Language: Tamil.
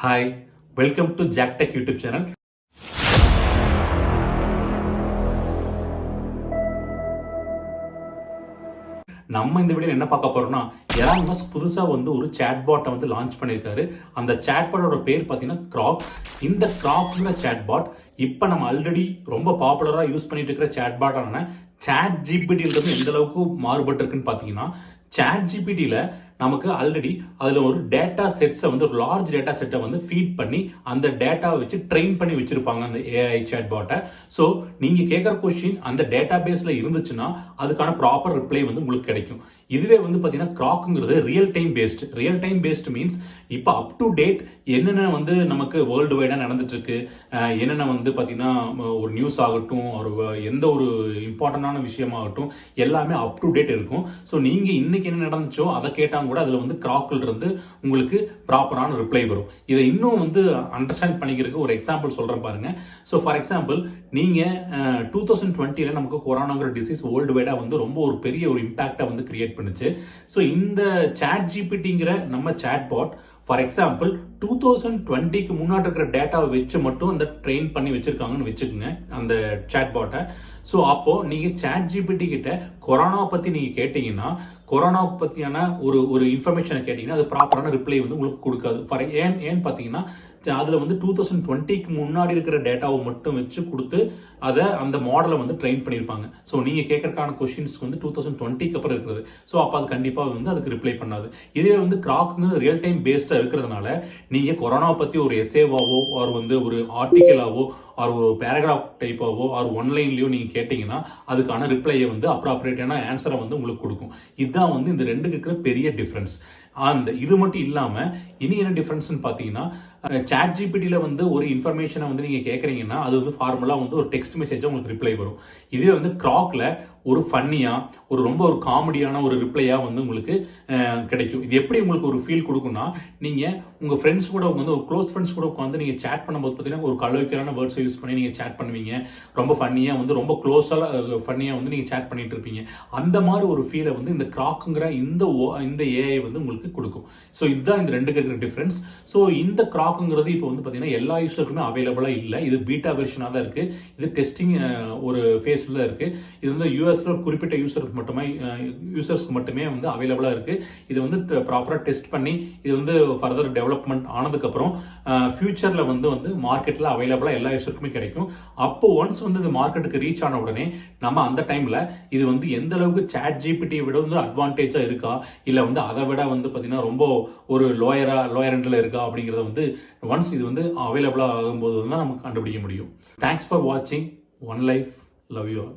Hi, welcome to jaktech YouTube channel. நம்ம இந்த வீடியோ என்ன பார்க்க போறோம்னா, எலான் மஸ்க் புதுசா ஒரு சாட்பாட்டை லான்ச் பண்ணியிருக்காரு. அந்த சாட்பாட்டோட பேர் பார்த்தீங்கன்னா கிராக். இந்த கிராக்ங்கிற சாட்பாட் இப்போ நம்ம ஆல்ரெடி ரொம்ப பாப்புலரா யூஸ் பண்ணிட்டு இருக்கிற சாட்பாட்டான ChatGPT எந்த அளவுக்கு மாறுபட்டு இருக்குன்னு பார்த்தீங்கன்னா, ChatGPT-ல நமக்கு ஆல்ரெடி அதில் ஒரு டேட்டா செட்ஸை ஒரு லார்ஜ் டேட்டா செட்டை ஃபீட் பண்ணி அந்த டேட்டாவை வச்சு ட்ரெயின் பண்ணி வச்சிருப்பாங்க அந்த ஏஐ சாட்பாட்டை. ஸோ நீங்கள் கேட்குற கொஸ்டின் அந்த டேட்டா பேஸில் இருந்துச்சுன்னா அதுக்கான ப்ராப்பர் ரிப்ளை உங்களுக்கு கிடைக்கும். இதுவே பார்த்தீங்கன்னா கிராக்குங்கிறது ரியல் டைம் பேஸ்ட் மீன்ஸ் இப்போ அப் டு டேட் என்னென்ன நமக்கு வேர்ல்டு வைடாக நடந்துட்டு இருக்கு, என்னென்ன பார்த்தீங்கன்னா ஒரு நியூஸ் ஆகட்டும், ஒரு எந்த ஒரு இம்பார்ட்டண்டான விஷயமாகட்டும் எல்லாமே அப் டு டேட் இருக்கும். ஸோ நீங்கள் இன்னைக்கு என்ன நடந்துச்சோ அதை கேட்டாங்க கூட அதுல கிராக்ல இருந்து உங்களுக்கு ப்ராப்பரான ரிப்ளை வரும். இதை இன்னும் அண்டர்ஸ்டாண்ட் பண்ணிக்கிறதுக்கு ஒரு எக்ஸாம்பிள் சொல்றேன் பாருங்க. ஸோ ஃபார் எக்ஸாம்பிள் நீங்க 2020 நமக்கு கொரோனாங்கிற டிசீஸ் வேர்ல்டு வைடா ரொம்ப ஒரு பெரிய ஒரு இம்பாக்டை கிரியேட் பண்ணுச்சு. ஸோ இந்த ChatGPTங்கிற நம்ம சாட்பாட் ஃபார் எக்ஸாம்பிள் 2020க்கு முன்னாடி இருக்கிற டேட்டாவை வச்சு மட்டும் அந்த ட்ரெயின் பண்ணி வச்சிருக்காங்கன்னு வச்சுக்கோங்க அந்த சாட்பாட்டை. ஸோ அப்போ நீங்க ChatGPT கிட்ட கொரோனா பத்தி நீங்க கேட்டீங்கன்னா, கொரோனா பத்தியான ஒரு இன்ஃபர்மேஷனை கேட்டீங்கன்னா அது ப்ராப்பரான ரிப்ளை உங்களுக்கு கொடுக்காது. ஏன் பார்த்தீங்கன்னா அதுல 2020க்கு முன்னாடி இருக்கிற டேட்டாவை மட்டும் வச்சு கொடுத்து அதை அந்த மாடலை ட்ரெயின் பண்ணியிருப்பாங்க. ஸோ நீங்க கேட்கறதுக்கான கொஸ்டின்ஸ் 2020க்கு அப்புறம் இருக்கிறது. ஸோ அப்போ அது கண்டிப்பாக அதுக்கு ரிப்ளை பண்ணாது. இதே கிராக்னு ரியல் டைம் பேஸ்டா இருக்கிறதுனால நீங்க கொரோனா பத்தி ஒரு எஸ்ஏவாவோ ஒரு ஆர்டிக்கலாவோ ஒரு பேராகிராஃப் டைப்பாவோ ஒன்லைன்லயோ நீங்க கேட்டீங்கன்னா அதுக்கான ரிப்ளையை அப்ராப்ரியேட்டான ஆன்சரை உங்களுக்கு கொடுக்கும். இதுதான் இந்த ரெண்டுக்கு இருக்கிற பெரிய டிஃபரன்ஸ். அந்த இது மட்டும் இல்லாம இனி என்ன டிஃபரன்ஸ்னு பாத்தீங்கன்னா, ChatGPT-ல ஒரு இன்ஃபர்மேஷனை நீங்க கேட்கறீங்கன்னா அது ஃபார்முலா ஒரு டெக்ஸ்ட் மெசேஜா உங்களுக்கு ரிப்ளை வரும். இதுவே கிராக்ல ஒரு ஃபன்னியா ரொம்ப ஒரு காமெடியான ஒரு ரிப்ளையா உங்களுக்கு கிடைக்கும். இது எப்படி உங்களுக்கு ஒரு ஃபீல் கொடுக்கும்னா, நீங்க உங்க ஃப்ரெண்ட்ஸ் கூட ஒரு க்ளோஸ் ஃப்ரெண்ட்ஸ் கூட உட்காந்து நீங்க சேட் பண்ணும்போது பார்த்தீங்கன்னா ஒரு கலோக்கியலான வேர்ட்ஸை யூஸ் பண்ணி நீங்க சேட் பண்ணுவீங்க. ரொம்ப ஃபன்னியா ரொம்ப க்ளோஸா ஃபன்னியா நீங்க சேட் பண்ணிட்டு இருப்பீங்க. அந்த மாதிரி ஒரு ஃபீலை இந்த கிராக்குங்கிற இந்த ஏஐ உங்களுக்கு கொடுக்கும். ஸோ இதுதான் இந்த ரெண்டுக்கு இருக்கிற டிஃபரன்ஸ். ஸோ இந்த கிராக்குங்கிறது இப்போ பார்த்தீங்கன்னா எல்லா யூசருக்குமே அவைலபிளா இல்லை. இது பீட்டா வெர்ஷனாக தான் இருக்கு. இது டெஸ்டிங் ஒரு ஃபேஸ்ல தான் இருக்கு. இது யூஎஸ்ல குறிப்பிட்ட யூசர்ஸ்க்கு மட்டுமே அவைலபிளா இருக்கு. இது ப்ராப்பரா டெஸ்ட் பண்ணி இது ஃபர்தர் டெவலப்மெண்ட் ஆனதுக்கப்புறம் ஃபியூச்சர்ல மார்க்கெட்ல அவைலபிளா எல்லா யூசருக்குமே கிடைக்கும். அப்போ ஒன்ஸ் இந்த மார்க்கெட்டுக்கு ரீச் ஆன உடனே நம்ம அந்த டைம்ல இது எந்த அளவுக்கு ChatGPT விட அட்வான்டேஜா இருக்கா, இல்ல அதை விட பார்த்தீங்கன்னா ரொம்ப ஒரு லோயர் எண்ட்ல இருக்கா அப்படிங்கறத ஒன்ஸ் இது அவைலபிளா ஆகும்போது தான் நமக்கு கண்டுபிடிக்க முடியும். தேங்க்ஸ் ஃபார் வாட்சிங். One life. Love you all.